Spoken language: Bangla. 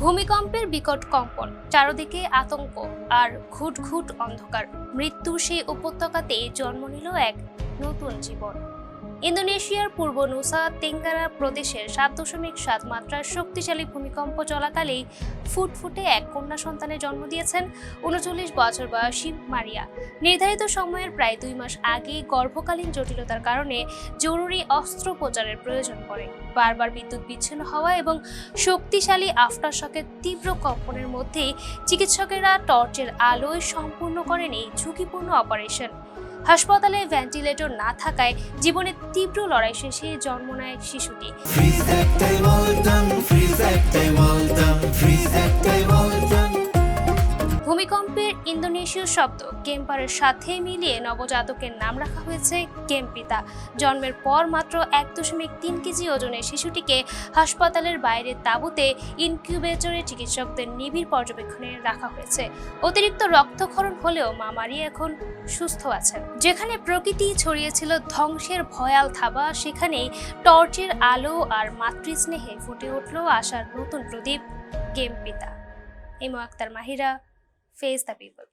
ভূমিকম্পের বিকট কম্পন, চারদিকে আতঙ্ক আর ঘুটঘুট অন্ধকার। মৃত্যুর সেই উপত্যকাতেই জন্ম নিল এক নতুন জীবন। ইন্দোনেশিয়ার পূর্ব নুসা তেঙ্গারা প্রদেশের 7.7 মাত্রার শক্তিশালী ভূমিকম্প চলাকালেই ফুটফুটে এক কন্যা সন্তানের জন্ম দিয়েছেন 39 বছর বয়সী মারিয়া। নির্ধারিত সময়ের প্রায় 2 মাস আগেই গর্ভকালীন জটিলতার কারণে জরুরি অস্ত্রোপচারের প্রয়োজন পড়ে। বারবার বিদ্যুৎ বিচ্ছিন্ন হওয়া এবং শক্তিশালী আফটার শকের তীব্র কম্পনের মধ্যেই চিকিৎসকেরা টর্চের আলোয় সম্পূর্ণ করেন এই ঝুঁকিপূর্ণ অপারেশন। হাসপাতালে ভেন্টিলেটর না থাকায় জীবনের তীব্র লড়াই শেষে জন্ম নেয় শিশুটি। ভূমিকম্পের ইন্দোনেশীয় শব্দ কেম্পারের সাথে মিলিয়ে নবজাতকের নাম রাখা হয়েছে কেম্পিতা। জন্মের পর মাত্র 1.3 কেজি ওজনের শিশুটিকে হাসপাতালের বাইরে তাঁবুতে ইনকিউবেটরে চিকিৎসকদের নিবিড় পর্যবেক্ষণে রাখা হয়েছে। অতিরিক্ত রক্তক্ষরণ হলেও মা মারিয়া এখন সুস্থ আছেন। যেখানে প্রকৃতি ছড়িয়েছিল ধ্বংসের ভয়াল থাবা, সেখানেই টর্চের আলো আর মাতৃস্নেহে ফুটে উঠল আশার নতুন প্রদীপ, কেম্পিতা। Imo Akter Mahira, Face the People।